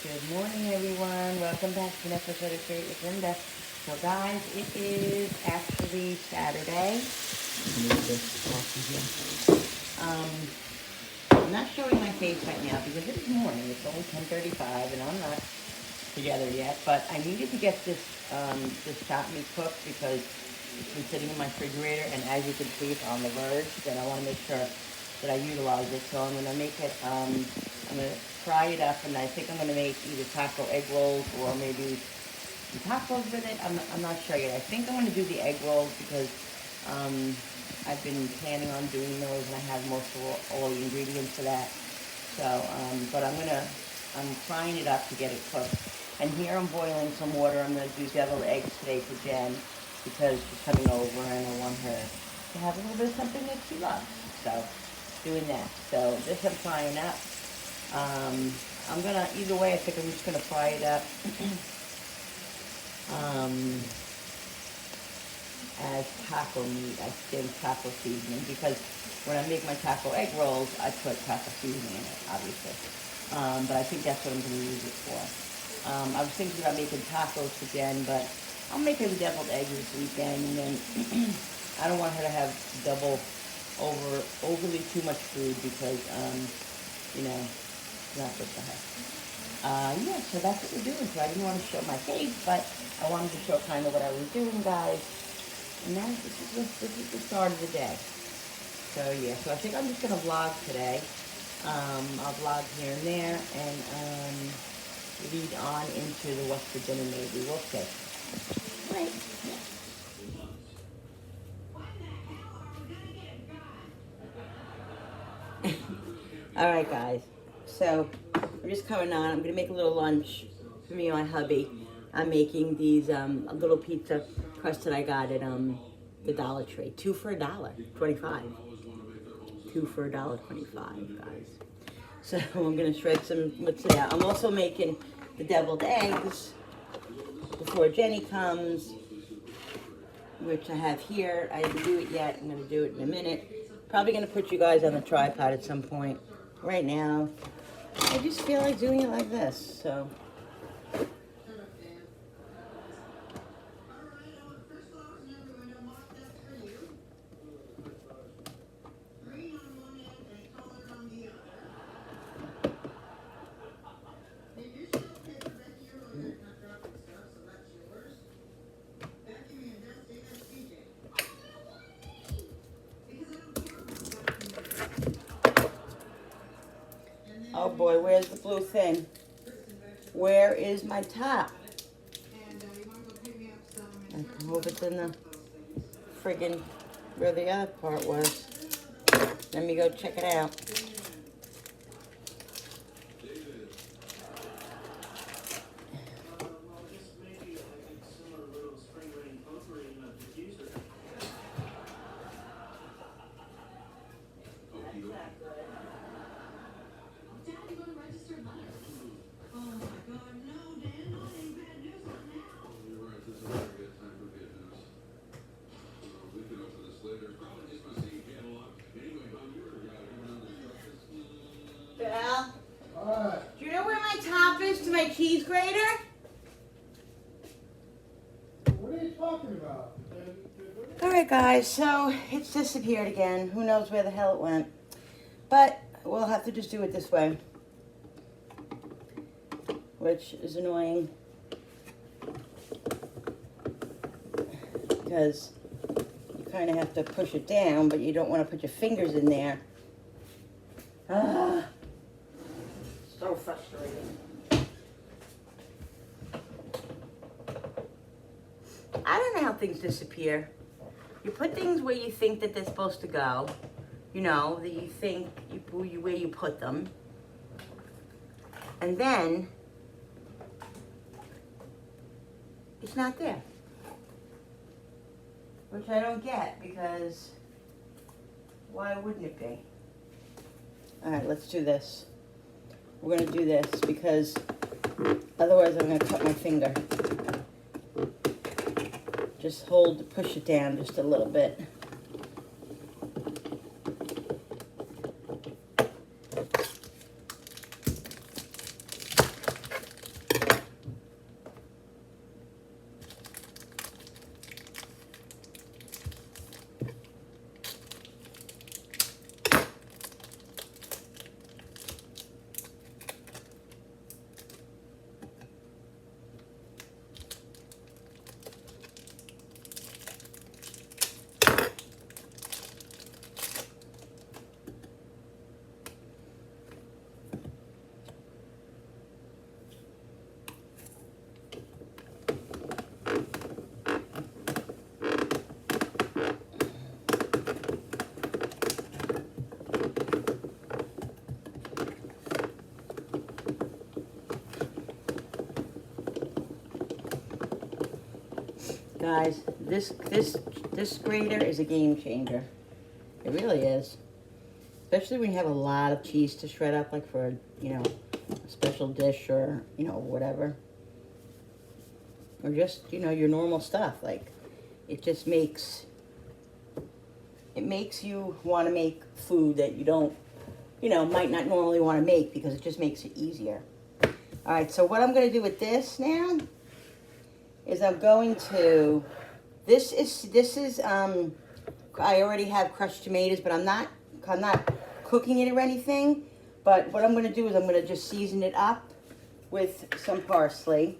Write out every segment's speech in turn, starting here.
Good morning, everyone. Welcome back to an episode of Create with Linda. So, guys, it is actually Saturday. Um, I'm not showing my face right now because it is morning. It's only 10:35, and I'm not together yet. But I needed to get this shot meat cooked because it's been sitting in my refrigerator, and as you can see, it's on the verge. And I want to make sure that I utilize it. So I'm gonna make it. I'm gonna fry it up, and I think I'm gonna make either taco egg rolls or maybe some tacos with it. I'm not sure yet. I think I'm gonna do the egg rolls because I've been planning on doing those, and I have most of all the ingredients for that. So, but I'm frying it up to get it cooked. And here I'm boiling some water. I'm gonna do deviled eggs today for Jen because she's coming over, and I want her to have a little bit of something that she loves. So, doing that. So this I'm frying up. I'm gonna, either way, I think I'm just gonna fry it up as taco meat. I skim taco seasoning because when I make my taco egg rolls, I put taco seasoning in it, obviously. But I think that's what I'm gonna use it for. I was thinking about making tacos again, but I'll make her the deviled egg this weekend, and then I don't want her to have overly too much food because, not good for her. Yeah, so that's what we're doing. So I didn't want to show my face, but I wanted to show kind of what I was doing, guys. And now this is the start of the day. So yeah, so I think I'm just gonna vlog today. I'll vlog here and there, and lead on into the what's for dinner maybe. We'll see. Right. All right, guys. So I'm just coming on. I'm gonna make a little lunch for me and my hubby. I'm making these little pizza crust that I got at the Dollar Tree. 2 for $1.25. 2 for $1.25, guys. So I'm gonna shred some. What's that? I'm also making the deviled eggs before Jenny comes, which I have here. I didn't do it yet. I'm gonna do it in a minute. Probably gonna put you guys on the tripod at some point. Right now, I just feel like doing it like this, so. Oh boy, where's the blue thing? Where is my top? I hope it's in the friggin' where the other part was. Let me go check it out. Bill? Do you know where my top is to my cheese grater? What are you talking about? Alright guys, so it's disappeared again. Who knows where the hell it went. But we'll have to just do it this way. Which is annoying. Because you kind of have to push it down, but you don't want to put your fingers in there. Ah, so frustrating. I don't know how things disappear. You put things where you think that they're supposed to go. You know, that you think where you put them. And then it's not there. Which I don't get, because why wouldn't it be? All right, let's do this. We're gonna do this because otherwise I'm gonna cut my finger. Just push it down just a little bit. Guys, this grater is a game changer. It really is. Especially when you have a lot of cheese to shred up, like for, you know, a special dish or, you know, whatever. Or just, you know, your normal stuff. Like, it just makes, it makes you want to make food that you don't, you know, might not normally want to make, because it just makes it easier. All right, so what I'm going to do with this now is I'm going to, this is I already have crushed tomatoes, but I'm not cooking it or anything. But what I'm going to do is I'm going to just season it up with some parsley.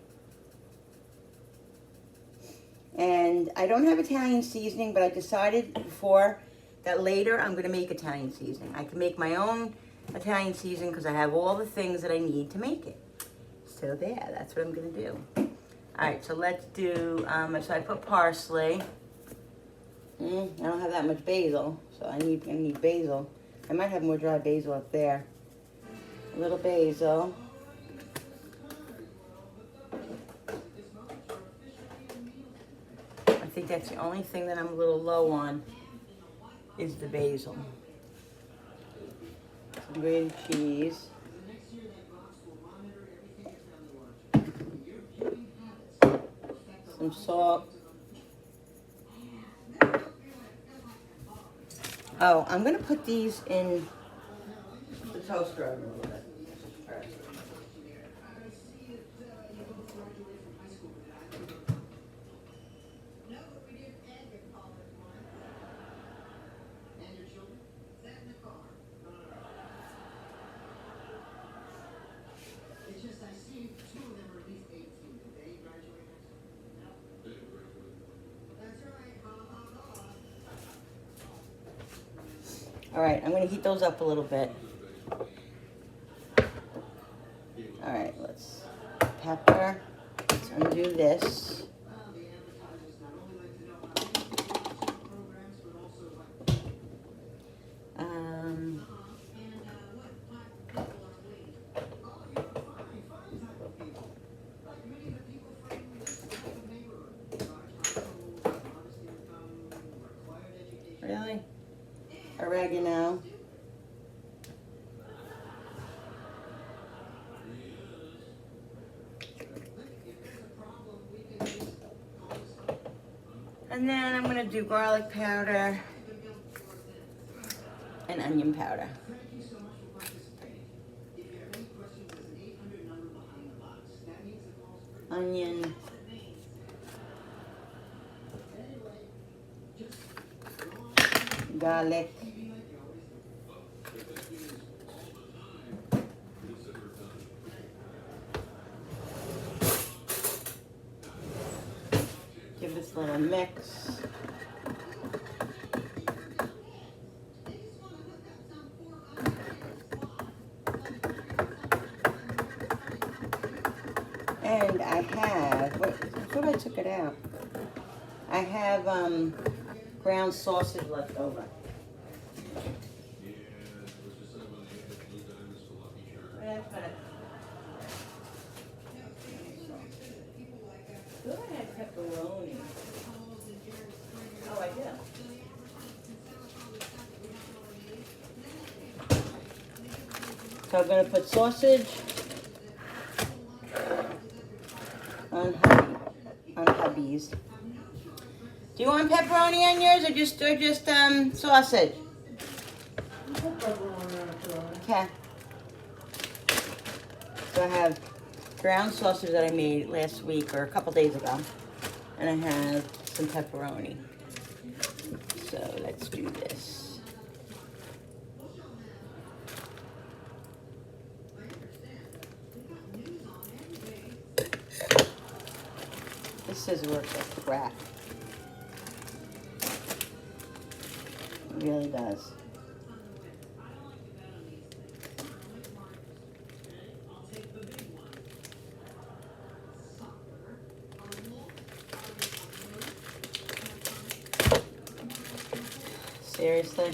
And I don't have Italian seasoning, but I decided before that later I'm going to make Italian seasoning. I can make my own Italian seasoning because I have all the things that I need to make it. So there, that's what I'm going to do. All right, so let's do, so I put parsley. I don't have that much basil, so I need basil. I might have more dry basil up there. A little basil. I think that's the only thing that I'm a little low on is the basil. Some grated cheese. Some salt. Oh, I'm going to put these in the toaster oven a little bit. All right, I'm going to heat those up a little bit. All right, let's pepper. Let's undo this. Really? Oregano. And then I'm going to do garlic powder and onion powder. Onion. Garlic. Give this a little mix. And I have, wait, I thought I took it out. I have ground sausage left over. I thought I had pepperoni. Oh, I do. So I'm going to put sausage on hubbies. Do you want pepperoni on yours or just sausage? Okay. So I have ground sausage that I made last week or a couple days ago, and I have some pepperoni. So let's do this. This scissor works like crap. It really does. Seriously?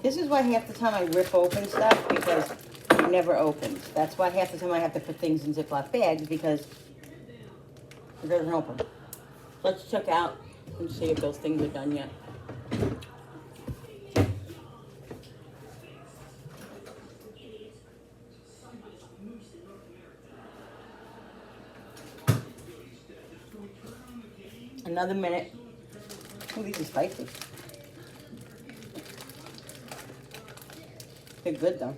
This is why half the time I rip open stuff, because it never opens. That's why half the time I have to put things in Ziploc bags because it doesn't open. Let's check out and see if those things are done yet. Another minute. Oh, these are spicy. They're good though.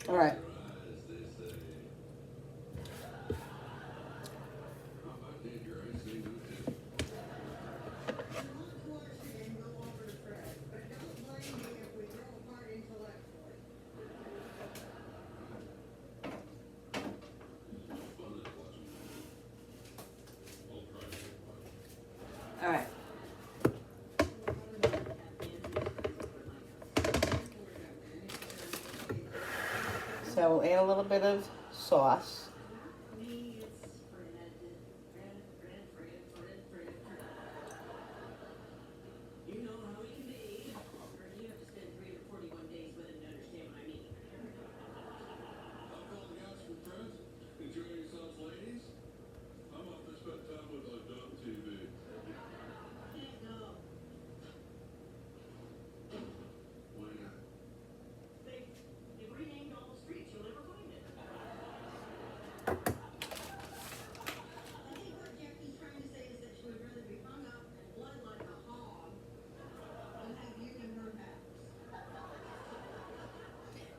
All right. All right. So we'll add a little bit of sauce.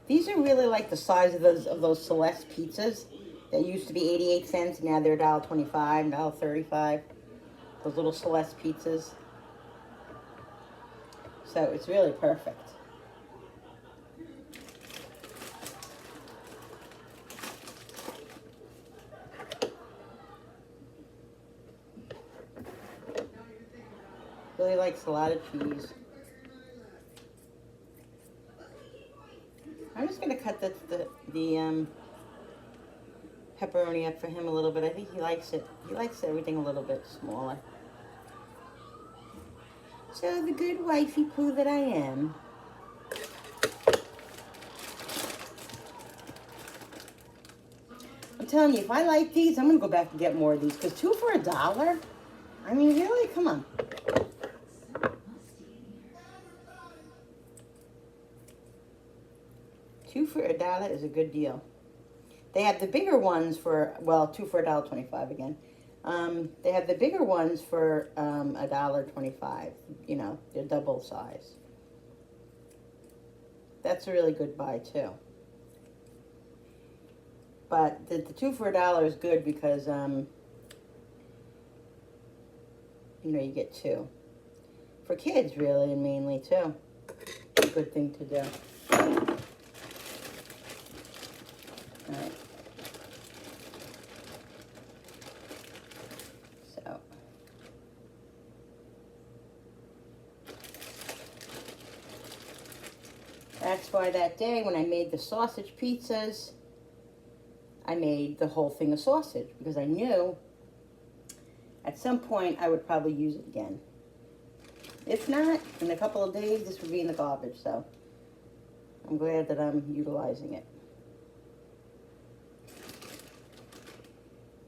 These are really like the size of those Celeste pizzas that used to be 88 cents. Now they're $1.25, $1.35. Those little Celeste pizzas. So it's really perfect. Really likes a lot of cheese. I'm just gonna cut the pepperoni up for him a little bit. I think he likes it. He likes everything a little bit smaller. So the good wifey poo that I am. I'm telling you, if I like these, I'm gonna go back and get more of these because 2 for $1. I mean, really, come on. $2 for $1 is a good deal. They have the bigger ones for, well, 2 for $1.25 again. They have the bigger ones for $1.25. You know, they're double size. That's a really good buy too. But the 2 for $1 is good because you know, you get 2 for kids, really, and mainly too. A good thing to do. All right. So. That's why that day when I made the sausage pizzas, I made the whole thing of sausage because I knew at some point I would probably use it again. If not, in a couple of days, this would be in the garbage, so I'm glad that I'm utilizing it.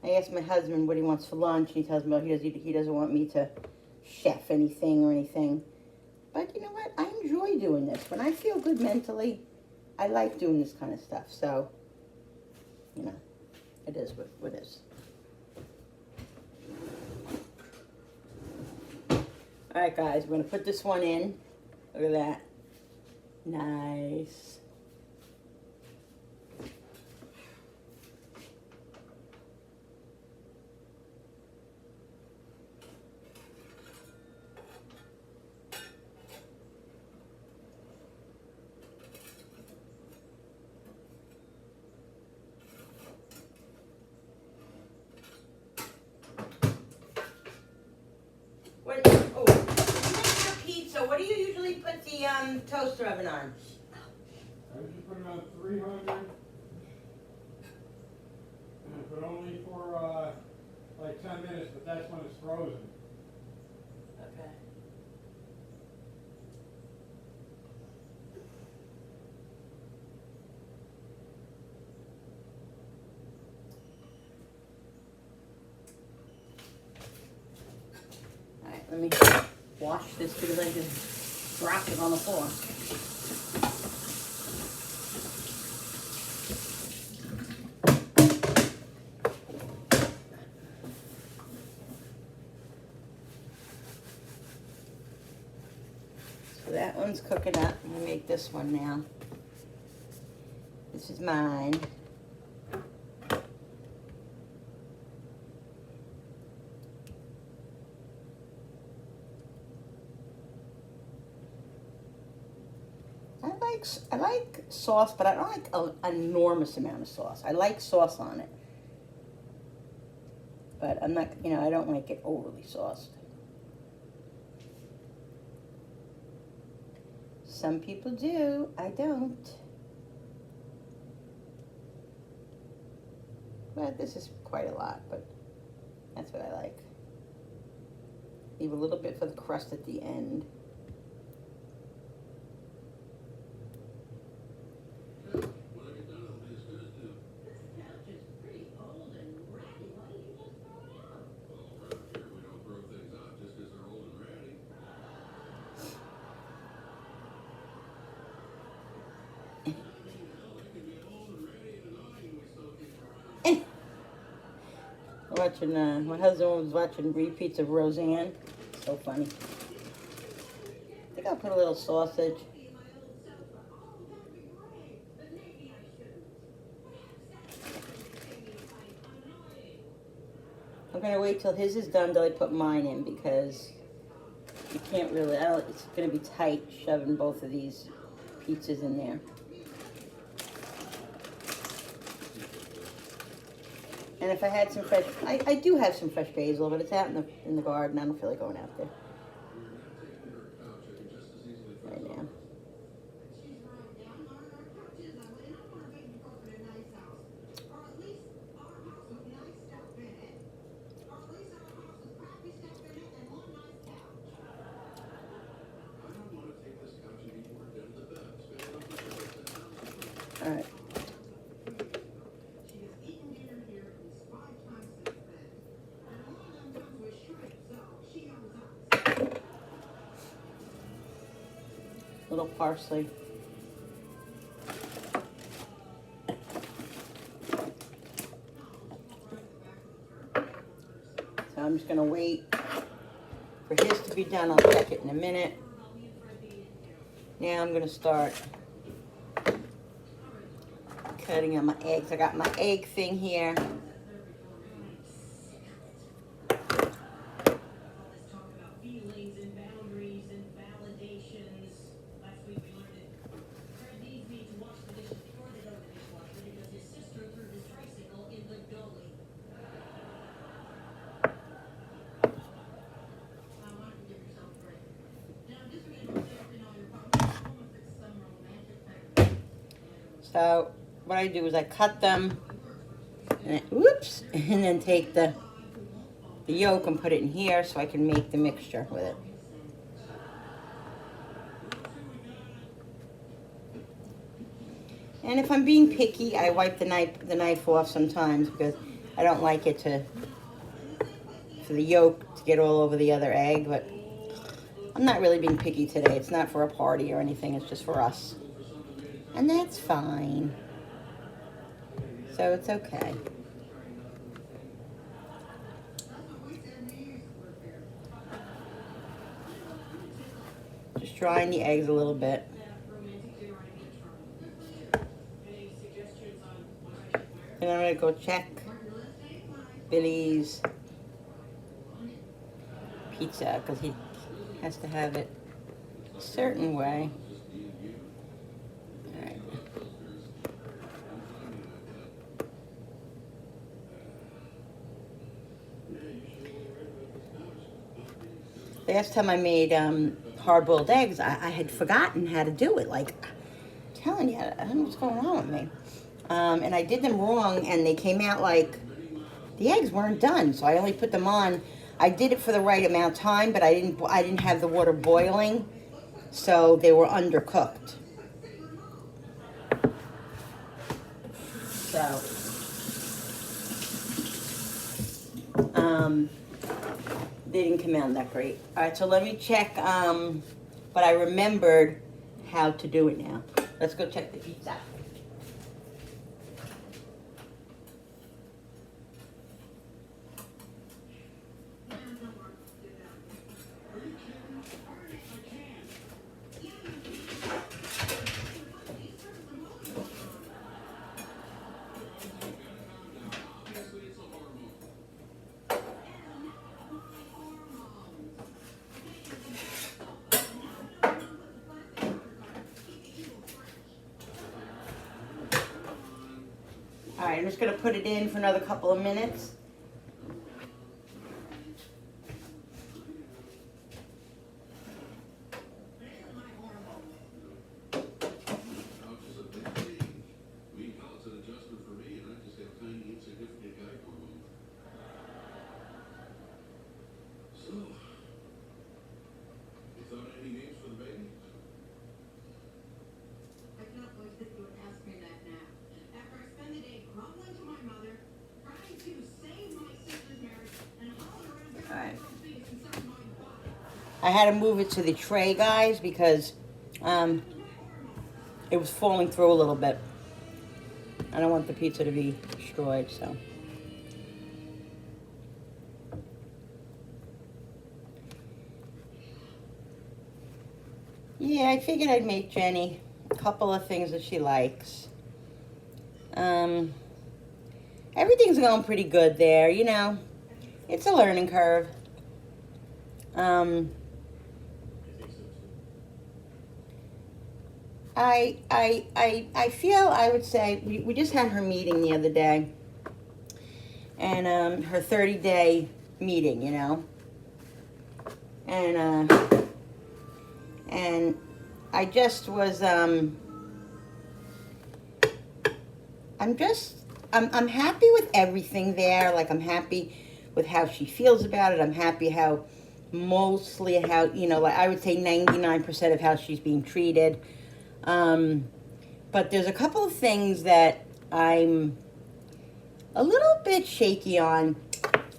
I asked my husband what he wants for lunch, and he tells me he doesn't want me to chef anything or anything. But you know what? I enjoy doing this. When I feel good mentally, I like doing this kind of stuff. So, you know, it is what it is. All right, guys, we're going to put this one in. Look at that. Nice. When you make your pizza, what do do you usually put the toaster oven on? I usually put it on 300, but only for like 10 minutes, but that's when it's frozen. Okay. Alright, let me wash this because I just dropped it on the floor. So that one's cooking up. I'm gonna make this one now. This is mine. I like sauce, but I don't like an enormous amount of sauce. I like sauce on it. But I'm not, I don't like it overly sauced. Some people do. I don't. But this is quite a lot, but that's what I like. Leave a little bit for the crust at the end. Watching, my husband was watching repeats of Roseanne. So funny. I think I'll put a little sausage. I'm gonna wait till his is done till I put mine in because you can't really, it's gonna be tight shoving both of these pizzas in there. And if I had some fresh, I do have some fresh basil, but it's out in the garden. I don't feel like going out there right now. All right. Little parsley. So I'm just gonna wait for his to be done. I'll check it in a minute. Now I'm gonna start cutting on my eggs. I got my egg thing here. So what I do is I cut them, and whoops, and then take the yolk and put it in here so I can make the mixture with it. And if I'm being picky, I wipe the knife off sometimes because I don't like it for the yolk to get all over the other egg, but I'm not really being picky today. It's not for a party or anything, it's just for us. And that's fine. So it's okay. Just drying the eggs a little bit. And I'm gonna go check Billy's pizza because he has to have it a certain way. All right. last time I made hard-boiled eggs, I had forgotten how to do it. Like, I'm telling you, I don't know what's going on with me. And I did them wrong, and they came out like the eggs weren't done. So I only put them on. I did it for the right amount of time, but I didn't have the water boiling, so they were undercooked. So, they didn't come out that great. All right, so let me check, but I remembered how to do it now. Let's go check the pizza. All right, I'm just gonna put it in for another couple of minutes. All right. I had to move it to the tray, guys, because it was falling through a little bit. I don't want the pizza to be destroyed, so. Yeah, I figured I'd make Jenny a couple of things that she likes. Everything's going pretty good there, you know. It's a learning curve. I feel, I would say, we just had her meeting the other day. And her 30-day meeting, you know. And I just was, I'm happy with everything there. Like, I'm happy with how she feels about it. I'm happy how, mostly how, you know, like I would say 99% of how she's being treated. But there's a couple of things that I'm a little bit shaky on,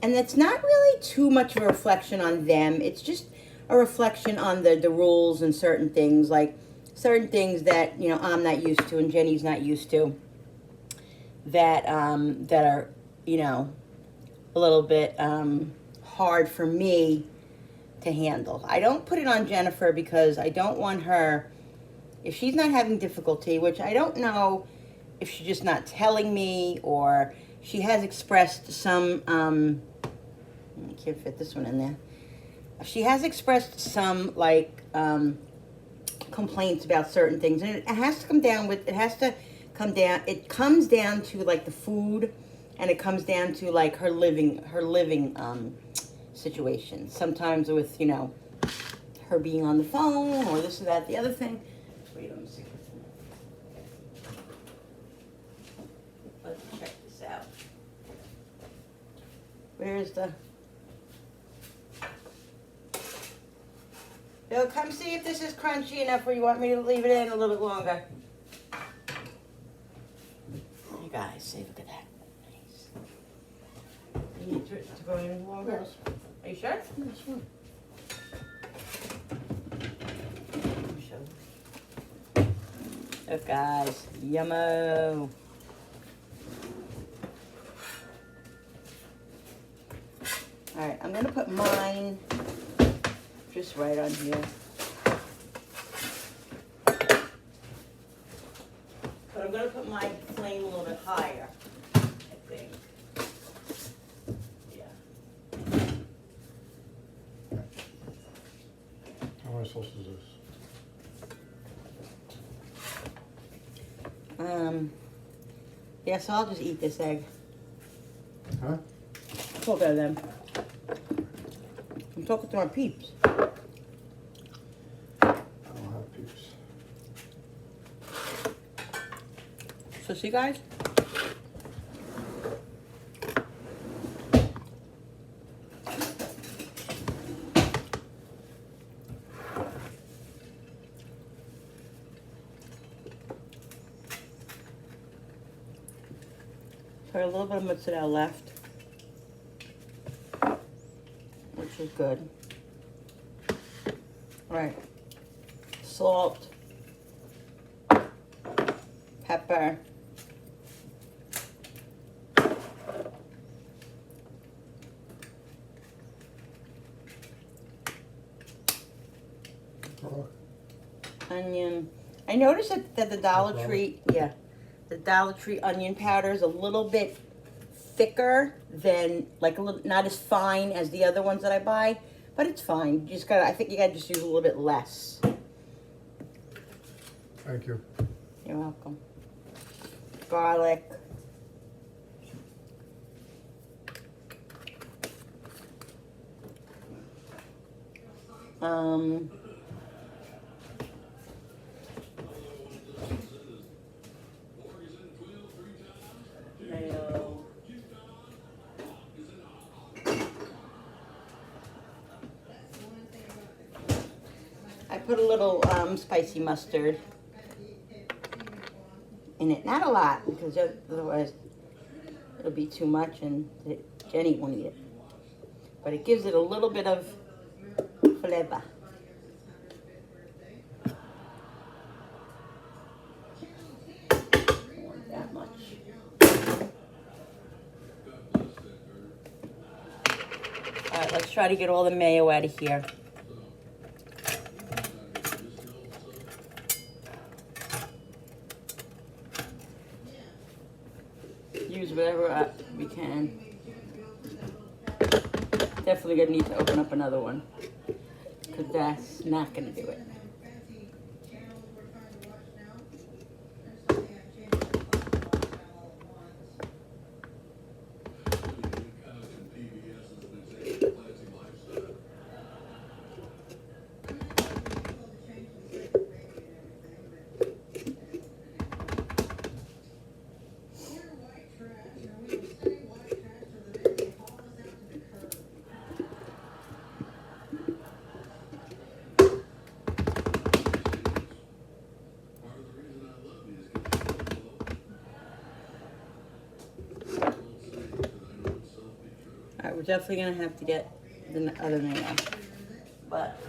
and that's not really too much of a reflection on them. It's just a reflection on the rules and certain things, like certain things that, you know, I'm not used to and Jenny's not used to, that that are, you know, a little bit hard for me to handle. I don't put it on Jennifer because I don't want her, if she's not having difficulty, which I don't know if she's just not telling me or she has expressed some, I can't fit this one in there. She has expressed some, like, complaints about certain things, and it has to come down with, it comes down to, like, the food, and it comes down to, like, her living situation. Sometimes with, you know, her being on the phone, or this or that, the other thing. Wait, let me see. Let's check this out. Where's the... Bill, come see if this is crunchy enough where you want me to leave it in a little bit longer. You guys, see, look at that. Nice. You need to go in longer? Yes. Are you sure? Yeah, sure. Look, guys, yummo. All right, I'm gonna put mine just right on here. But I'm gonna put my flame a little bit higher, I think. Yeah. How many sauces is this? Yeah, so I'll just eat this egg. Huh? Talk to them. I'm talking to our peeps. So see, guys? Put a little bit of mozzarella left, which is good. All right, salt, pepper, onion. I noticed that the Dollar Tree, the Dollar Tree onion powder is a little bit thicker than, like, a little, not as fine as the other ones that I buy, but it's fine. You just gotta, I think you gotta just use a little bit less. Thank you. You're welcome. Garlic. Mayo. I put a little spicy mustard in it. Not a lot, because otherwise it'll be too much and Jenny won't eat it. But it gives it a little bit of flavor. Not that much. All right, let's try to get all the mayo out of here. Use whatever we can. Definitely gonna need to open up another one, because that's not gonna do it. Alright, we're definitely gonna have to get the other mayo, but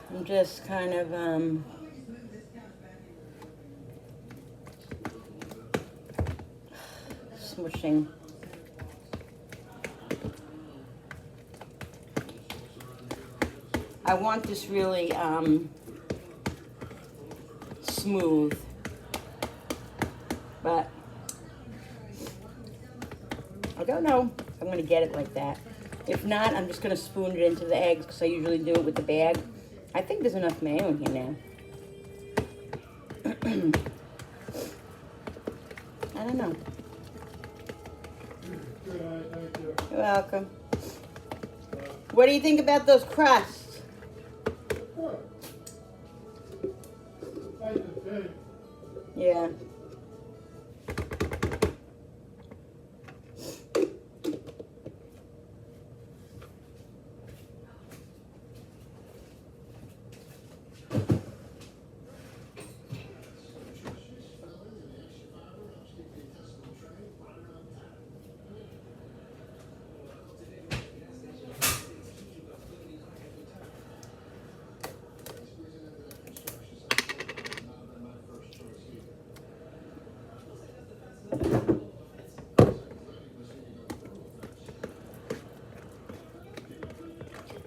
I'm just kind of smushing. I want this really smooth, but I don't know if I'm gonna get it like that. If not, I'm just gonna spoon it into the eggs, because I usually do it with the bag. I think there's enough mayo in here now. I don't know. Thank you. You're welcome. What do you think about those crusts? Good. Nice and big. Yeah.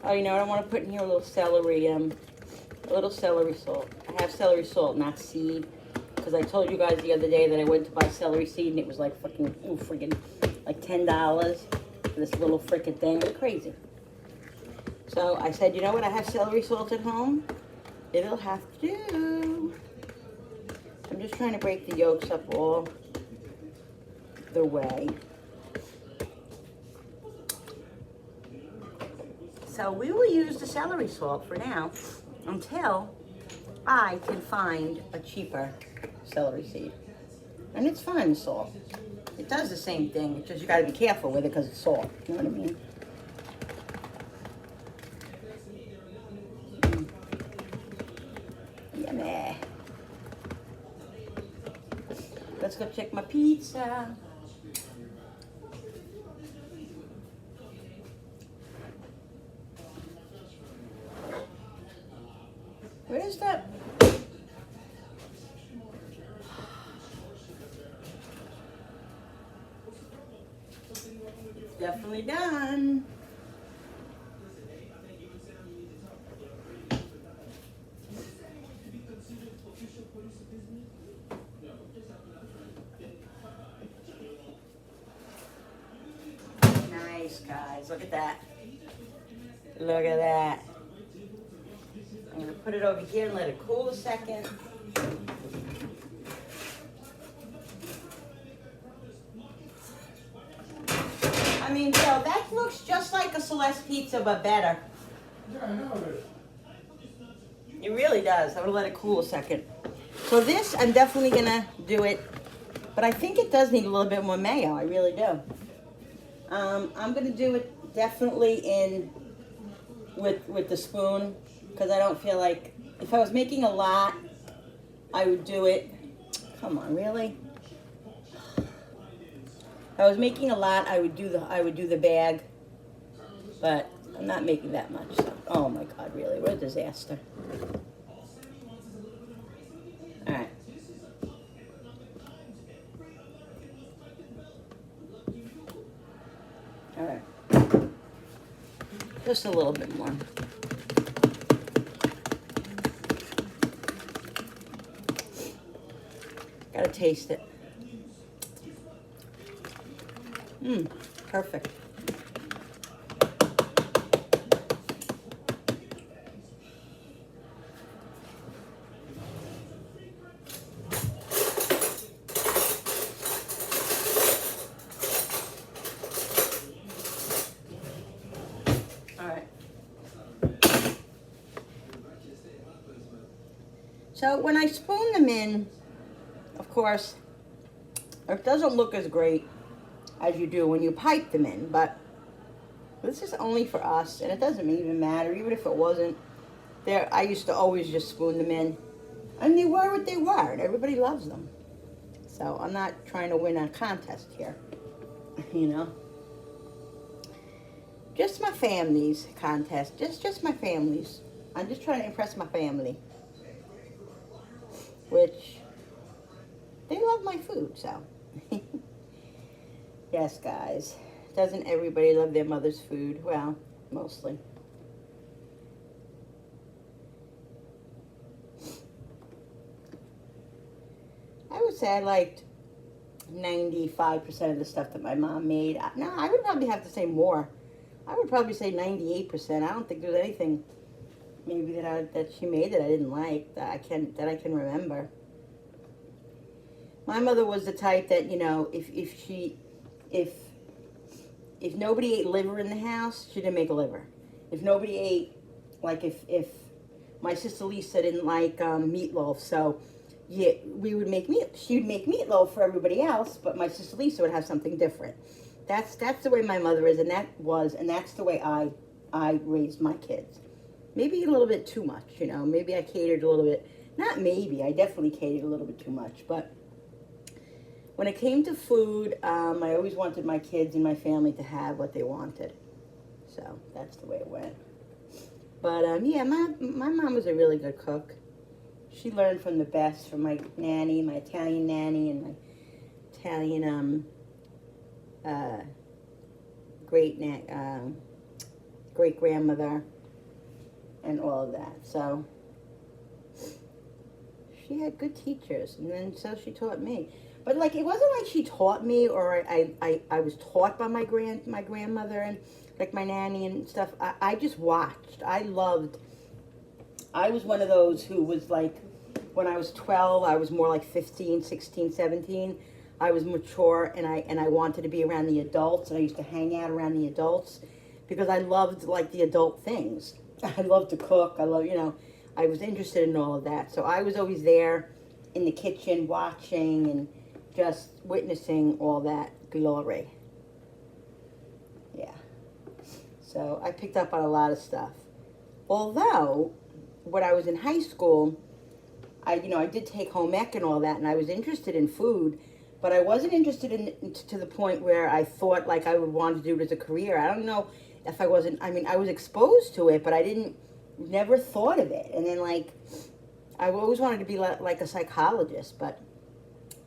Oh, you know what I want to put in here? A little celery salt. I have celery salt, not seed, because I told you guys the other day that I went to buy celery seed and it was like freaking like $10 for this little freaking thing. It's crazy. So I said, you know what? I have celery salt at home. It'll have to do. I'm just trying to break the yolks up all the way. So we will use the celery salt for now until I can find a cheaper celery seed. And it's fine, salt. It does the same thing, it's just you gotta be careful with it because it's salt. You know what I mean? Yummy. Let's go check my pizza. Where is that? Definitely done. Nice, guys. Look at that. Look at that. I'm going to put it over here and let it cool a second. I mean, Bill, that looks just like a Celeste pizza, but better. Yeah, I know it is. It really does. I'm going to let it cool a second. So this, I'm definitely going to do it, but I think it does need a little bit more mayo. I really do. I'm going to do it definitely in with the spoon, because I don't feel like, if I was making a lot, I would do it. Come on, really? If I was making a lot, I would do the bag, but I'm not making that much. So. Oh my God, really? What a disaster. All right. All right. Just a little bit more. Gotta taste it. Perfect. All right. So when I spoon them in, of course, it doesn't look as great as you do when you pipe them in, but this is only for us, and it doesn't even matter, even if it wasn't there. I used to always just spoon them in, and they were what they were, and everybody loves them. So I'm not trying to win a contest here, you know. Just my family's contest, just my family's. I'm just trying to impress my family, which they love my food, so. Yes, guys. Doesn't everybody love their mother's food? Well, mostly. I would say I liked 95% of the stuff that my mom made. No, I would probably have to say more. I would probably say 98%. I don't think there's anything maybe that she made that I didn't like, that I can remember. My mother was the type that, you know, if nobody ate liver in the house, she didn't make a liver. If nobody ate, like if my sister Lisa didn't like meatloaf, so yeah, she would make meatloaf for everybody else, but my sister Lisa would have something different. That's the way my mother is, and that's the way I raised my kids. Maybe a little bit too much, you know. Maybe I catered a little bit. Not maybe, I definitely catered a little bit too much, but when it came to food, I always wanted my kids and my family to have what they wanted. So that's the way it went. But yeah, my mom was a really good cook. She learned from the best, from my nanny, my Italian nanny, and my Italian great grandmother, and all of that. So she had good teachers, and then so she taught me. But like, it wasn't like she taught me, or I was taught by my grandmother and like my nanny and stuff. I just watched. I was one of those who was like, when I was 12, I was more like 15, 16, 17. I was mature and I wanted to be around the adults, and I used to hang out around the adults because I loved like the adult things. I loved to cook. I love, I was interested in all of that. So I was always there in the kitchen watching and just witnessing all that glory. Yeah. So I picked up on a lot of stuff. Although, when I was in high school, I did take home ec and all that, and I was interested in food, but I wasn't interested in to the point where I thought like I would want to do it as a career. I don't know if I wasn't. I mean, I was exposed to it, but I never thought of it. And then like, I always wanted to be like a psychologist, but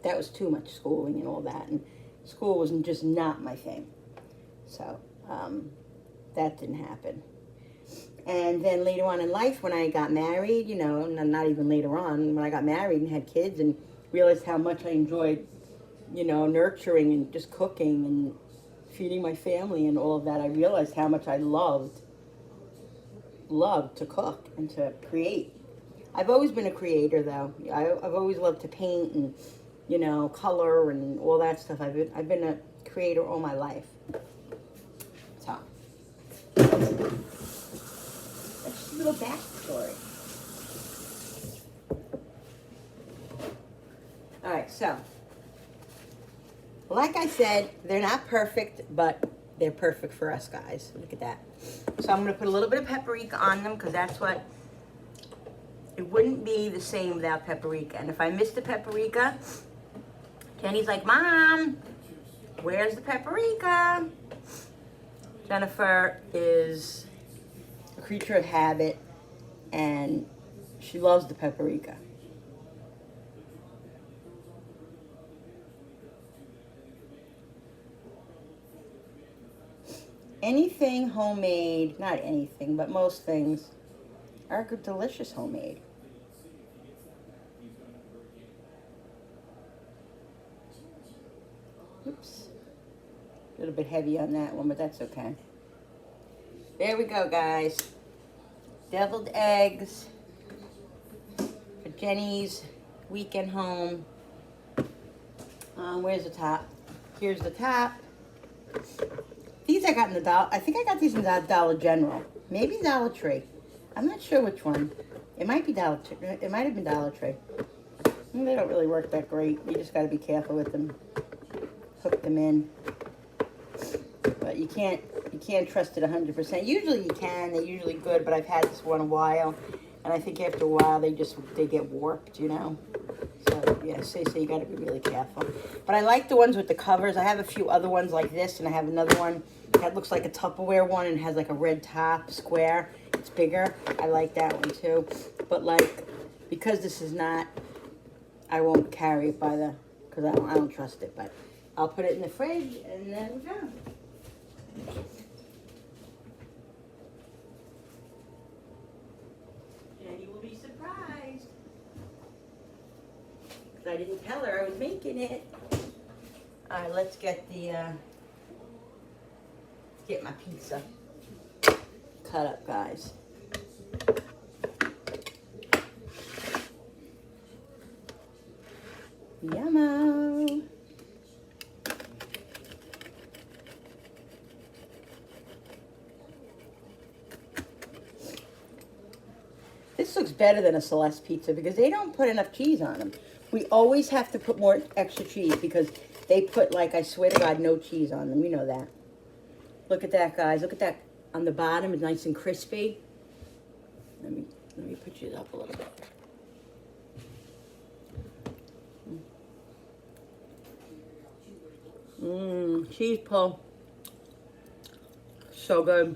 that was too much schooling and all that, and school was just not my thing. So that didn't happen. And then later on in life, when I got married, not even later on, when I got married and had kids and realized how much I enjoyed, nurturing and just cooking and feeding my family and all of that, I realized how much I loved to cook and to create. I've always been a creator, though. I've always loved to paint and, color and all that stuff. I've been a creator all my life. So. That's just a little backstory. All right, so like I said, they're not perfect, but they're perfect for us guys. Look at that. So I'm going to put a little bit of paprika on them because that's what, it wouldn't be the same without paprika. And if I miss the paprika, Jenny's like, Mom, where's the paprika? Jennifer is a creature of habit, and she loves the paprika. Anything homemade, not anything, but most things are delicious homemade. Oops. A little bit heavy on that one, but that's okay. There we go, guys. Deviled eggs for Jenny's weekend home. Where's the top? Here's the top. These I got in the Dollar. I think I got these in the Dollar General. Maybe Dollar Tree. I'm not sure which one. It might be Dollar Tree. It might have been Dollar Tree. They don't really work that great. You just got to be careful with them. Hook them in. But you can't trust it 100%. Usually you can. They're usually good, but I've had this one a while, and I think after a while they get warped, So yeah, so you got to be really careful. But I like the ones with the covers. I have a few other ones like this, and I have another one that looks like a Tupperware one and has like a red top, square. It's bigger. I like that one too. But like, because this is not, I won't carry it because I don't trust it. But I'll put it in the fridge, and there we go. And you will be surprised. Because I didn't tell her I was making it. All right, let's get get my pizza cut up, guys. Yummo. This looks better than a Celeste pizza because they don't put enough cheese on them. We always have to put more extra cheese because they put, like, I swear to God, no cheese on them. You know that. Look at that, guys. Look at that on the bottom. It's nice and crispy. Let me put you up a little bit. Cheese pull. So good.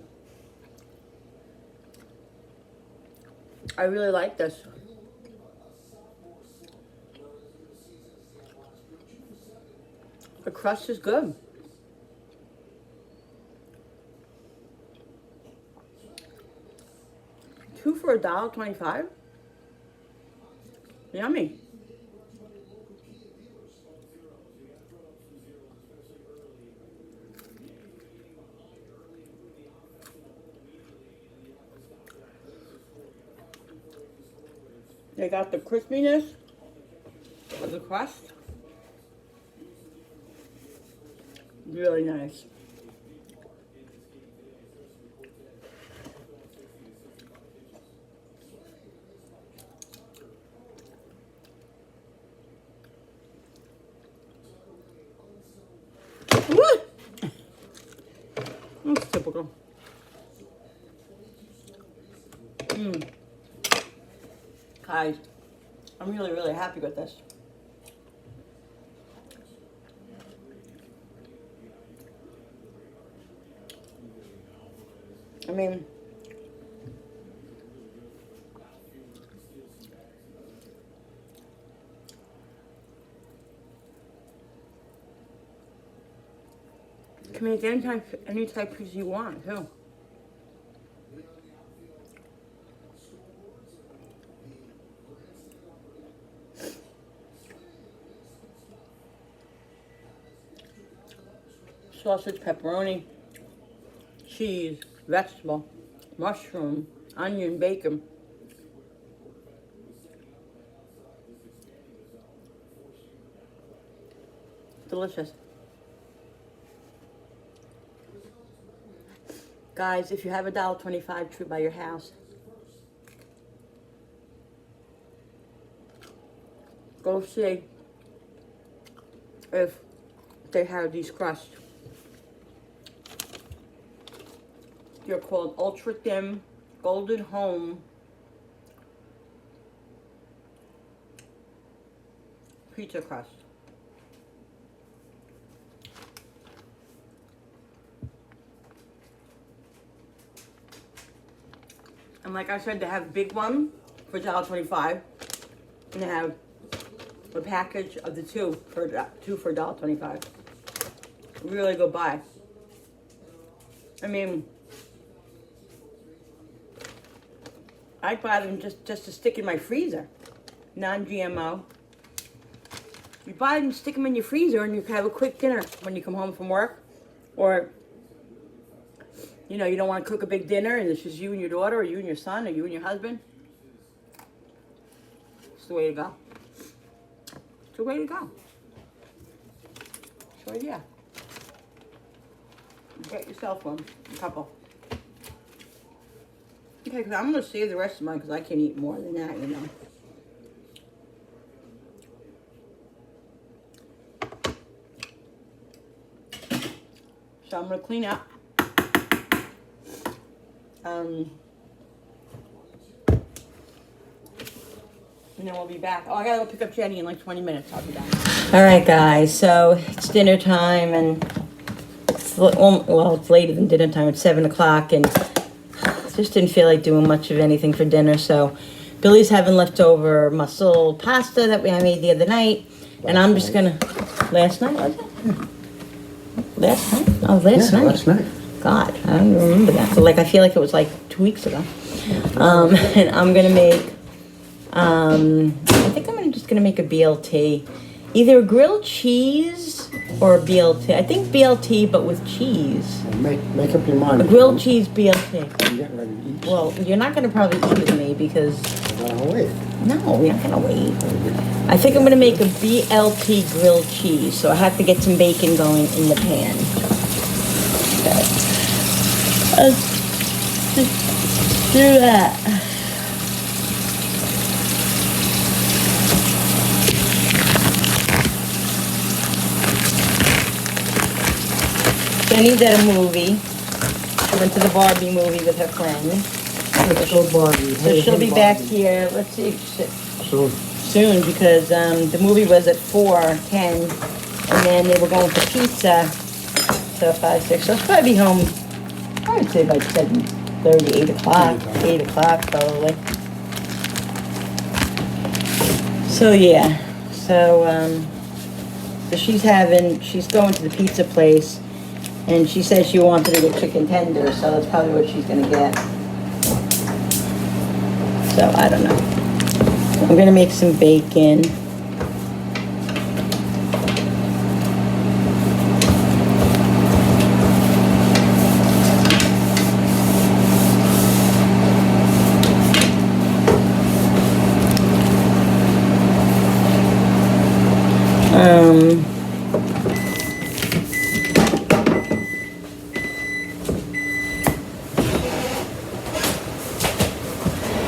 I really like this. The crust is good. Two for $1.25. Yummy. They got the crispiness of the crust. Really nice. Woo! That's typical. Guys, I'm really, really happy with this. I mean, you can make any type piece you want, too. Sausage, pepperoni, cheese, vegetable, mushroom, onion, bacon. Delicious. Guys, if you have $1.25 true by your house, go see if they have these crusts. They're called Ultra Thin Golden Home Pizza Crust. And like I said, they have a big one for $1.25, and they have a package of the two for $1.25. Really go buy. I mean, I'd buy them just to stick in my freezer. Non-GMO. You buy them, stick them in your freezer, and you can have a quick dinner when you come home from work. Or, you know, you don't want to cook a big dinner, and it's just you and your daughter, or you and your son, or you and your husband. It's the way to go. It's the way to go. So, yeah. Get yourself one. A couple. Okay, because I'm going to save the rest of mine because I can't eat more than that, you know. So I'm going to clean up. And then we'll be back. Oh, I got to go pick up Jenny in like 20 minutes. I'll be back. All right, guys. So it's dinner time, and it's, well, it's later than dinner time. It's 7 o'clock, and just didn't feel like doing much of anything for dinner, so Billy's having leftover mussel pasta that I made the other night, and I'm just gonna. Last night, was it? Last night? Oh, last night. Last night. God, I don't even remember that. So, like, I feel like it was like 2 weeks ago. And I'm gonna make. I think I'm just gonna make a BLT, either a grilled cheese or a BLT. I think BLT, but with cheese. Make up your mind. A grilled cheese BLT. I'm getting ready to eat. Well, you're not going to probably eat with me because... Wait. No, you're not going to wait. I think I'm going to make a BLT grilled cheese, so I have to get some bacon going in the pan. Okay. Let's just do that. Jenny's at a movie. She went to the Barbie movie with her friend. Let's go Barbie. So she'll be back here, let's see, soon, because the movie was at 4:10, and then they were going for pizza, so 5, 6, so she'll probably be home, I would say by 7:30, 8 o'clock, 8 o'clock probably. So yeah, so she's going to the pizza place, and she said she wanted to get chicken tenders, so that's probably what she's gonna get. So I don't know. I'm gonna make some bacon.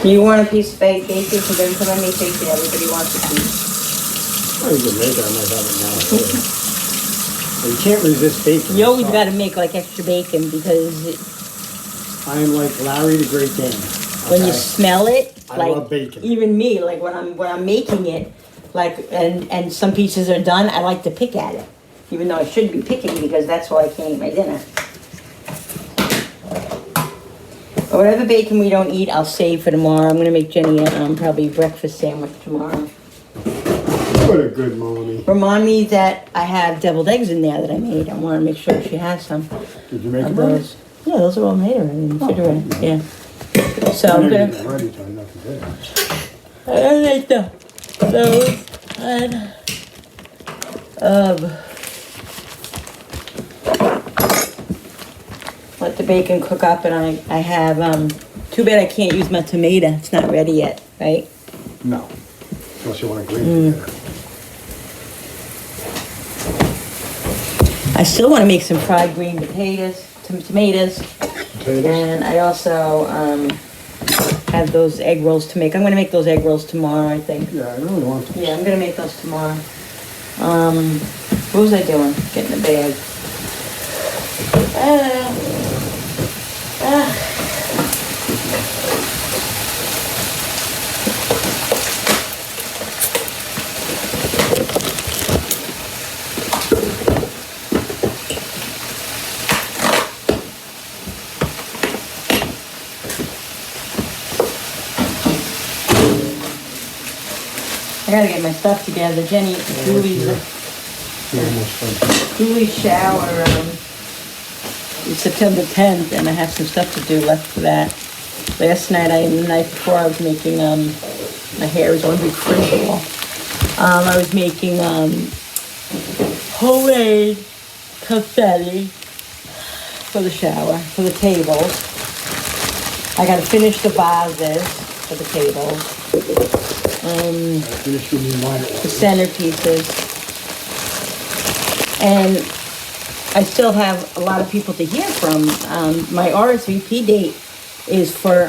You want a piece of baked bacon? So then come on me take it. Everybody wants a piece. Oh, you can make it, I might have it now. Later. But you can't resist bacon. You always It's got to soft. make like extra bacon because I am like Larry the Great Dane. when you okay? smell it, I like love bacon. even me, like when I'm making it, like and some pieces are done, I like to pick at it, even though I shouldn't be picking because that's why I can't eat my dinner. But whatever bacon we don't eat, I'll save for tomorrow. I'm gonna make Jenny a probably breakfast sandwich tomorrow. What a good mommy. Remind me that I have deviled eggs in there that I made. I want to make sure she has some Did you make of them? those. Yeah, those are all made already in the refrigerator. Yeah. So I I'm never gonna. get ready till nothing good. I like those and let the bacon cook up, and I have too bad I can't use my tomato. It's not ready yet, right? No. Unless you want to green it. I still want to make some fried green potatoes, tomatoes, Potatoes? and I also have those egg rolls to make. I'm gonna make those egg rolls tomorrow, I think. Yeah, I really want to. Yeah, I'm gonna make those tomorrow. What was I doing? Getting the bag. I gotta get my stuff together. Jenny, Julie's shower is September 10th, and I have some stuff to do left for that. Last night, the night before, I was making, my hair is one big frizz ball. I was making homemade confetti for the shower, for the tables. I gotta finish the vases for the tables. Finish with me mine. The centerpieces. And I still have a lot of people to hear from. My RSVP date is for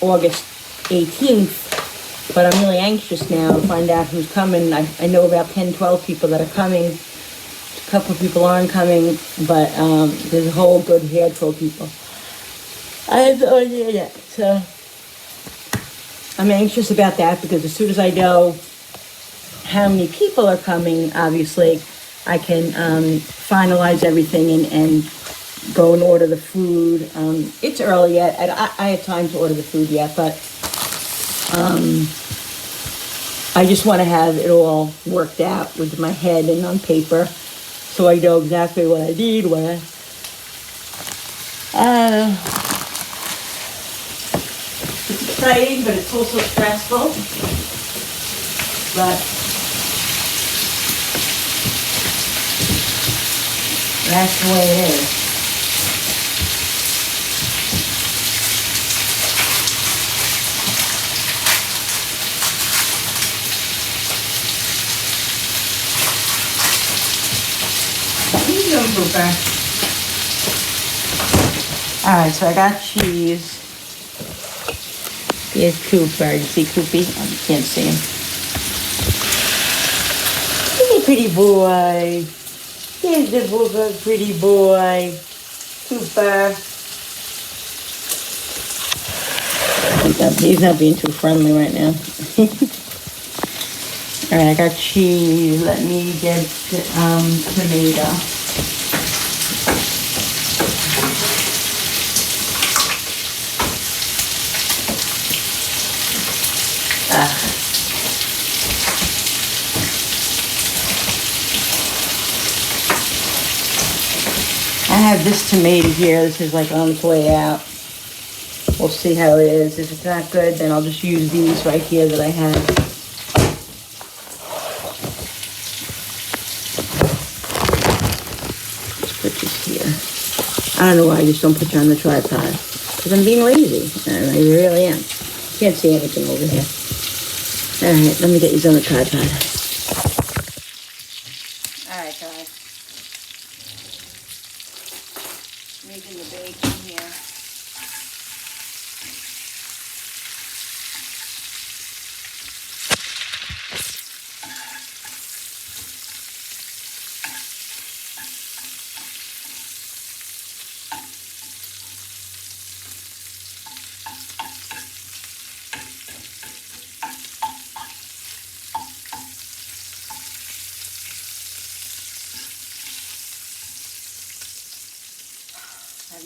August 18th, but I'm really anxious now to find out who's coming. I know about 10, 12 people that are coming. A couple of people aren't coming, but there's a whole good handful of people. I have no idea yet, so I'm anxious about that because as soon as I know how many people are coming, obviously, I can finalize everything and go and order the food. It's early yet. I have time to order the food yet, but I just want to have it all worked out with my head and on paper so I know exactly what I need, it's exciting, but it's also stressful. But that's the way it is. Please don't go back. All right, so I got cheese. Here's Cooper. You see Coopy? Oh, you can't see him. Hey, pretty boy. Here's the pretty boy. Cooper. He's not being too friendly right now. All right, I got cheese. Let me get tomato. I have this tomato here. This is like on its way out. We'll see how it is. If it's not good, then I'll just use these right here that I have. Let's put this here. I don't know why I just don't put you on the tripod. Because I'm being lazy. I really am. Can't see anything over here. All right, let me get these on the tripod. All right, guys. Making the bacon here.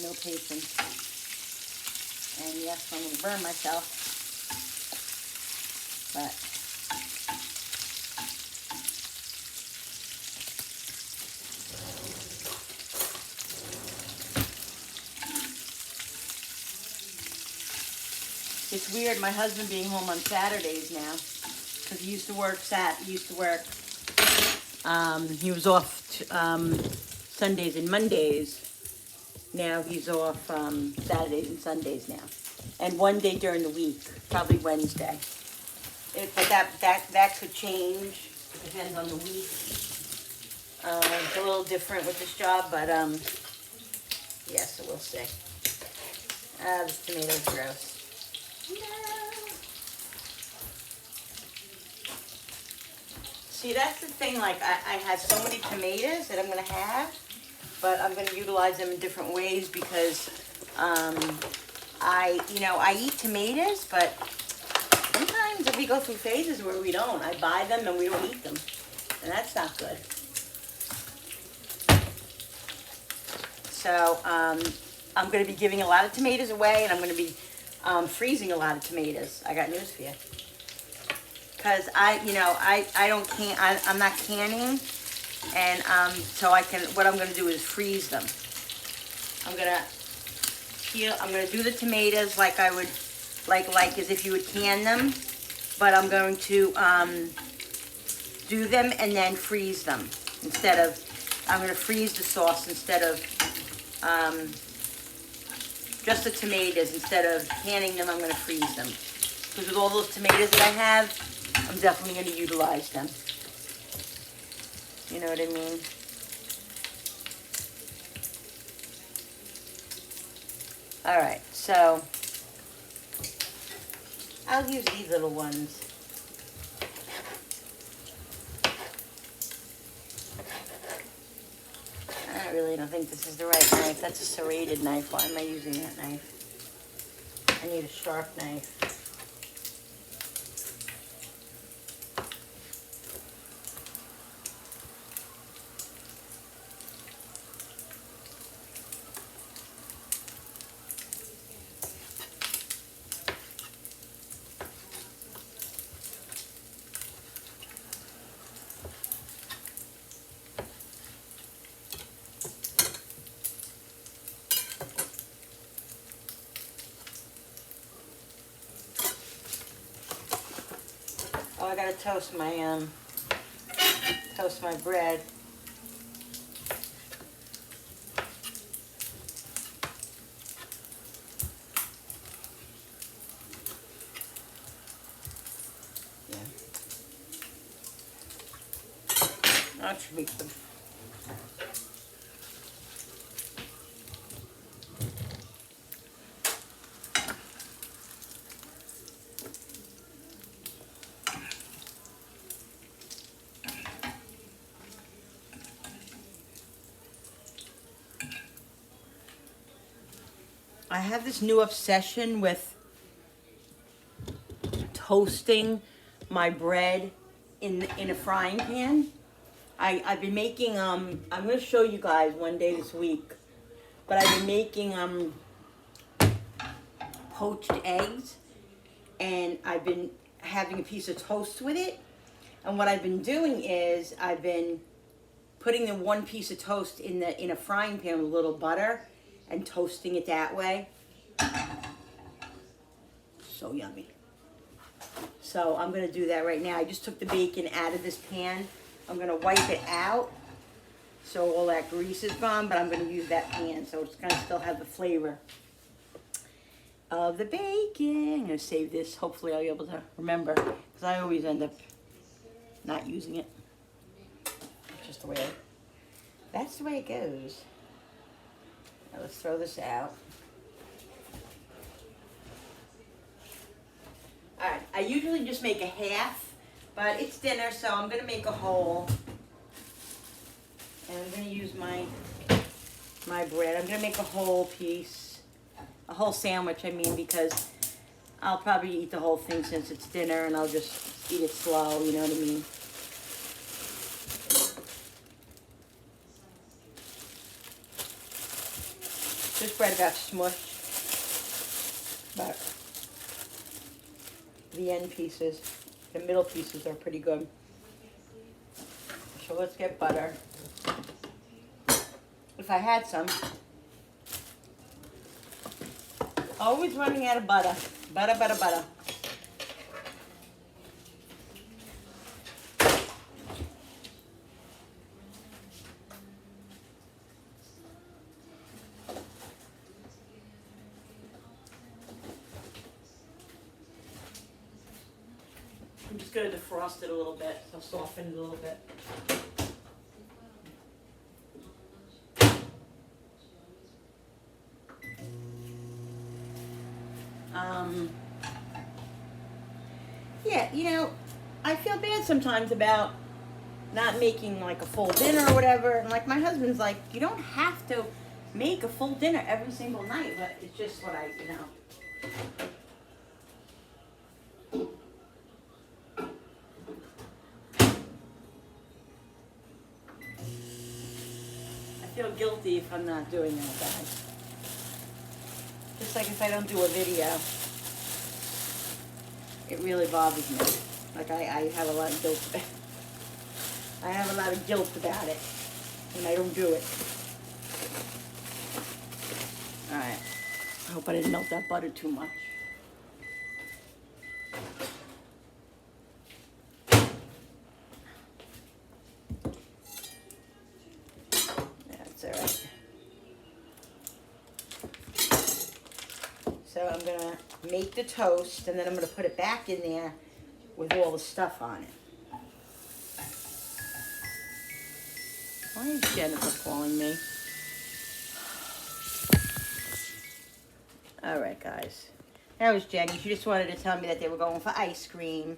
no patience. And yes, I'm gonna burn myself. But it's weird, my husband being home on Saturdays now, because he used to work he was off Sundays and Mondays. Now he's off Saturdays and Sundays now, and one day during the week, probably Wednesday. But that could change. It depends on the week. It's a little different with this job, but yeah, so we'll see. This tomato's gross. See, that's the thing, like, I have so many tomatoes that I'm going to have, but I'm going to utilize them in different ways because I eat tomatoes, but sometimes we go through phases where we don't. I buy them and we don't eat them, and that's not good. So I'm going to be giving a lot of tomatoes away, and I'm going to be freezing a lot of tomatoes. I got news for you. Because I'm not canning, and so what I'm going to do is freeze them. I'm going to do the tomatoes like I would, like as if you would can them, but I'm going to do them and then freeze them I'm going to freeze the sauce instead of just the tomatoes. Instead of canning them, I'm going to freeze them. Because with all those tomatoes that I have, I'm definitely going to utilize them. You know what I mean? Alright, so I'll use these little ones. I really don't think this is the right knife. That's a serrated knife. Why am I using that knife? I need a sharp knife. Oh, I gotta toast my bread. Yeah. That should be good. I have this new obsession with toasting my bread in a frying pan. I've been making I'm gonna show you guys one day this week, but I've been making poached eggs, and I've been having a piece of toast with it. And what I've been doing is I've been putting the one piece of toast in a frying pan with a little butter and toasting it that way. So yummy. So I'm gonna do that right now. I just took the bacon out of this pan. I'm gonna wipe it out so all that grease is gone, but I'm gonna use that pan so it's gonna still have the flavor of the bacon. I'm gonna save this. Hopefully I'll be able to remember, because I always end up not using it. It's just the way that's the way it goes. Now let's throw this out. Alright, I usually just make a half, but it's dinner, so I'm going to make a whole. And I'm going to use my bread. I'm going to make a whole piece, a whole sandwich, I mean, because I'll probably eat the whole thing since it's dinner, and I'll just eat it slow, you know what I mean? This bread got smushed, but the end pieces, the middle pieces are pretty good. So let's get butter. If I had some. Always running out of butter. Butter, butter, butter. I'm just going to defrost it a little bit, so soften it a little bit. Yeah, you know, I feel bad sometimes about not making like a full dinner or whatever. And like my husband's like, you don't have to make a full dinner every single night, but it's just what I, I feel guilty if I'm not doing that, guys. Just like if I don't do a video, it really bothers me. Like I have a lot of guilt. I have a lot of guilt about it when I don't do it. All right. I hope I didn't melt that butter too much. That's all right. So I'm gonna make the toast, and then I'm gonna put it back in there with all the stuff on it. Why is Jennifer calling me? All right, guys. That was Jenny. She just wanted to tell me that they were going for ice cream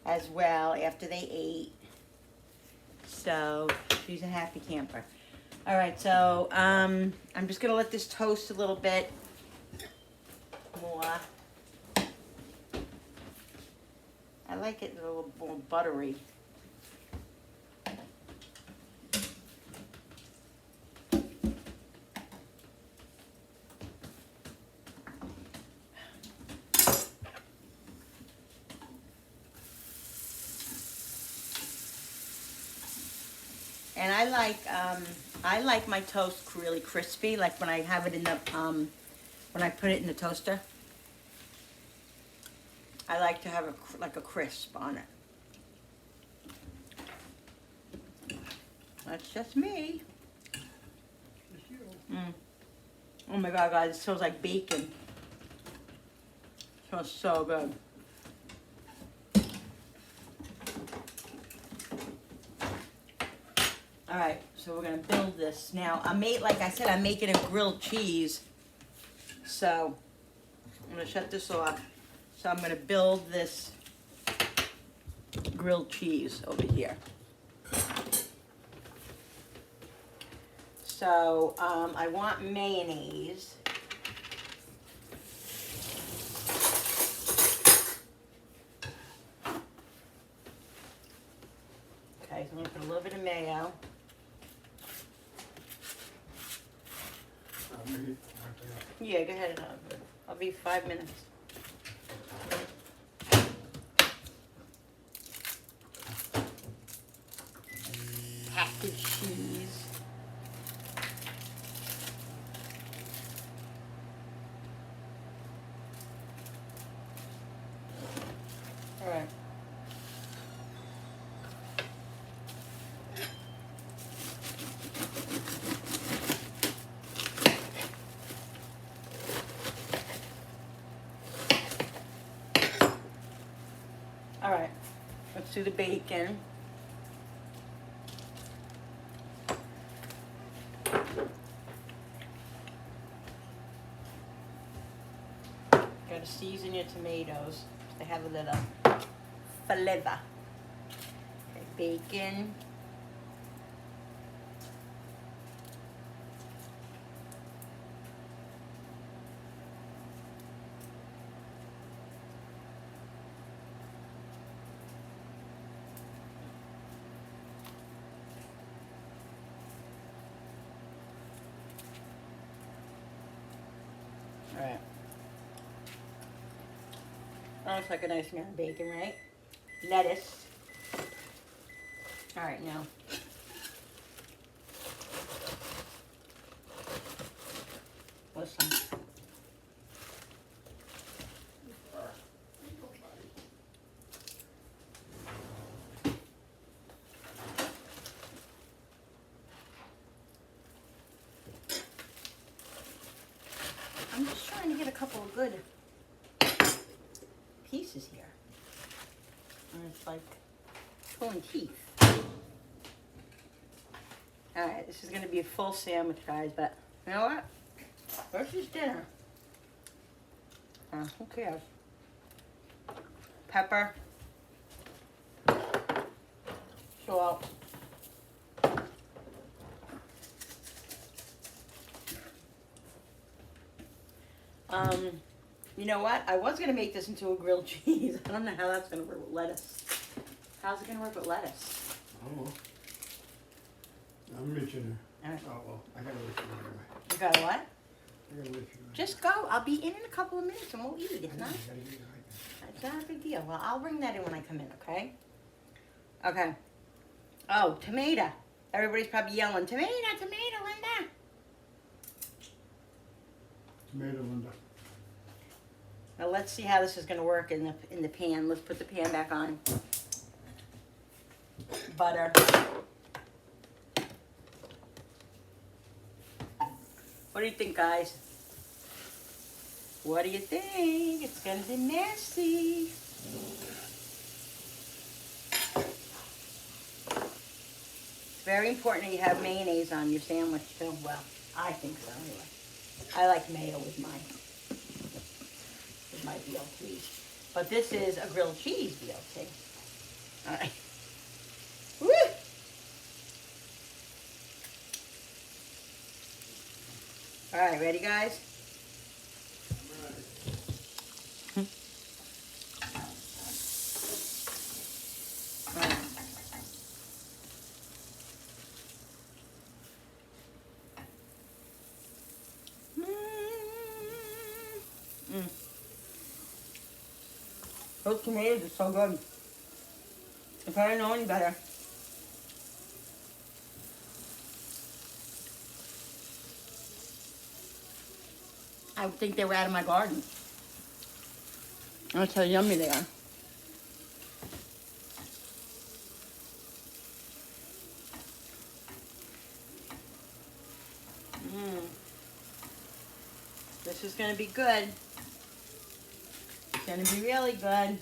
as well after they ate. So she's a happy camper. All right, so I'm just gonna let this toast a little bit more. I like it a little more buttery. And I like my toast really crispy, like when I have it in the when I put it in the toaster. I like to have like a crisp on it. That's just me. Oh my God, guys, it smells like bacon. It smells so good. All right, so we're gonna build this. Now, like I said, I'm making a grilled cheese. So, I'm gonna shut this off. So I'm gonna build this grilled cheese over here. So, I want mayonnaise. Okay, so I'm gonna put a little bit of mayo. Yeah, go ahead. I'll be 5 minutes. Packaged cheese. All right. All right, let's do the bacon. Gotta season your tomatoes. They have a little flavor. Okay, bacon. That looks like a nice amount of bacon, right? Lettuce. All right, now. Listen. I'm just trying to get a couple of good pieces here. And it's like pulling teeth. Alright, this is going to be a full sandwich, guys, but you know what? Versus dinner. Who cares? Pepper. Salt. You know what? I was going to make this into a grilled cheese. I don't know how that's going to work with lettuce. How's it going to work with lettuce? Oh, I'm reaching All right. there. Oh, well, I gotta wait for you anyway. You got what? I gotta wait for you. Just go. I'll be in a couple of minutes and we'll eat. It's not, I gotta get it. it's not a big deal. Well, I'll bring that in when I come in, okay? Okay. Oh, tomato. Everybody's probably yelling, tomato, tomato, Linda. Tomato, Linda. Now let's see how this is going to work in the pan. Let's put the pan back on. Butter. What do you think, guys? What do you think? It's going to be messy. It's very important that you have mayonnaise on your sandwich too. Well, I think so anyway. I like mayo with mine. With my BLT. But this is a grilled cheese BLT. All right. Woo! All right, ready, guys? All right. Those tomatoes are so good. If I didn't know any better. I would think they were out of my garden. That's how yummy they are. This is going to be good. It's going to be really good.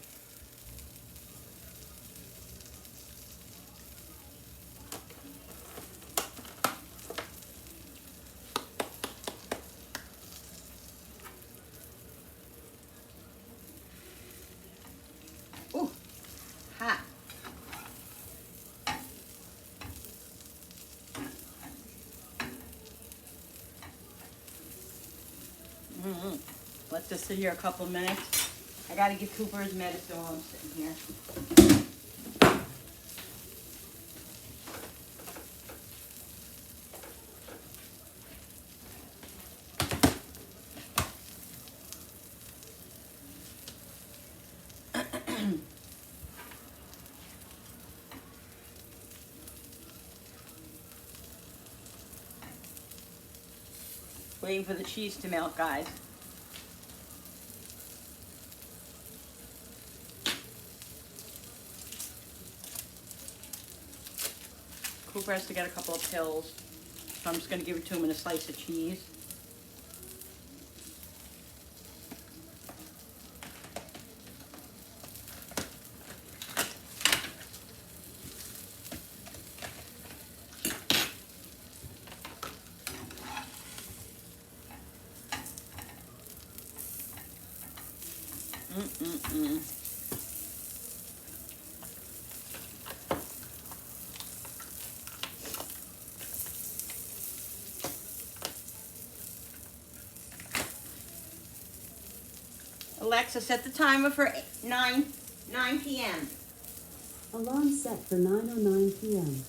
Ooh, hot. Let this sit here a couple of minutes. I gotta give Cooper his medicine while I'm sitting here. Waiting for the cheese to melt, guys. Cooper has to get a couple of pills, so I'm just going to give it to him in a slice of cheese. Alexa, set the timer for 9 p.m. Alarm set for 9:09 p.m.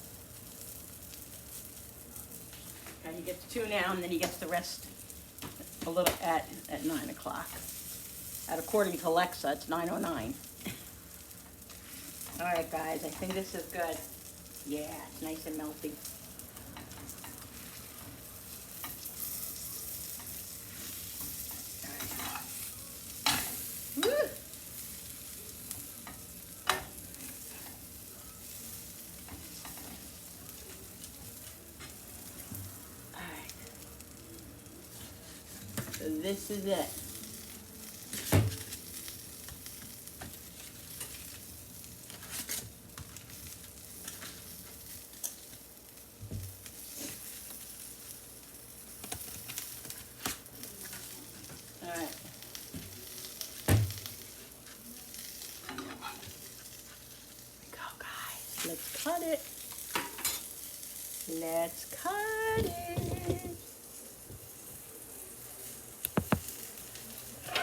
Okay, he gets 2 now, and then he gets the rest a little at 9 o'clock. And according to Alexa, it's 9:09. All right, guys, I think this is good. Yeah, it's nice and melty. Woo! All right. So this is it. All right. Go, guys. Let's cut it. Let's cut it.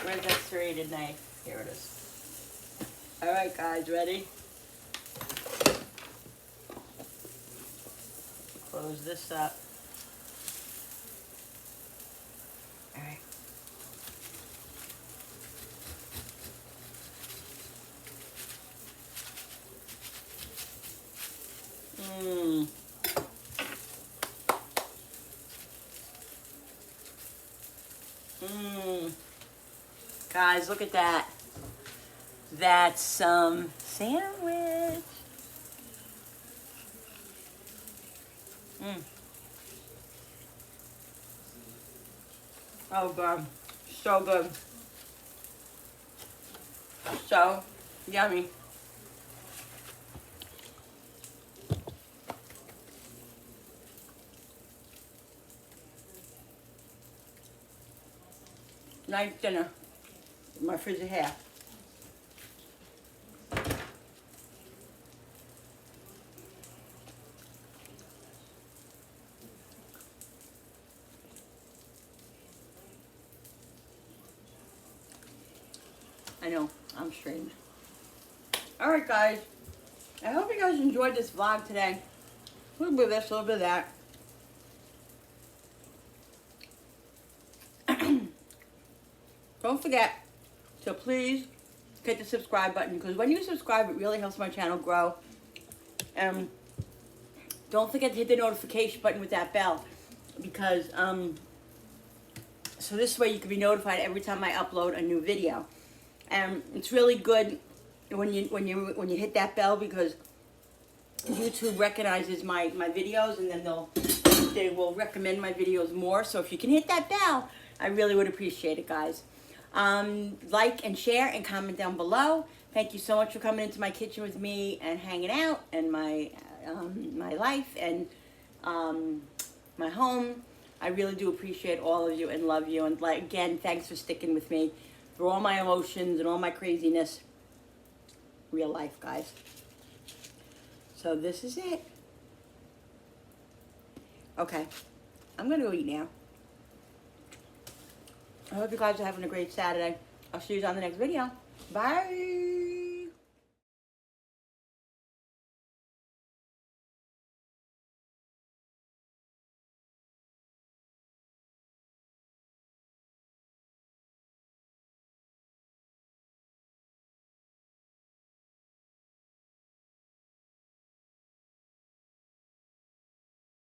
Where's that serrated knife? Here it is. All right, guys, ready? Close this up. All right. Mmm. Mmm. Guys, look at that. That's some sandwich. Mmm. Oh, God. So good. So yummy. Nice dinner. My fridge is here. I know, I'm strange. Alright, guys. I hope you guys enjoyed this vlog today. A little bit of this, a little bit of that. Don't forget to please hit the subscribe button, because when you subscribe, it really helps my channel grow. And don't forget to hit the notification button with that bell, because so this way you can be notified every time I upload a new video. And it's really good when you hit that bell, because YouTube recognizes my videos, and then they will recommend my videos more. So if you can hit that bell, I really would appreciate it, guys. Like and share and comment down below. Thank you so much for coming into my kitchen with me and hanging out, and my life and my home. I really do appreciate all of you and love you. And again, thanks for sticking with me through all my emotions and all my craziness. Real life, guys. So this is it. Okay, I'm gonna go eat now. I hope you guys are having a great Saturday. I'll see you on the next video. Bye.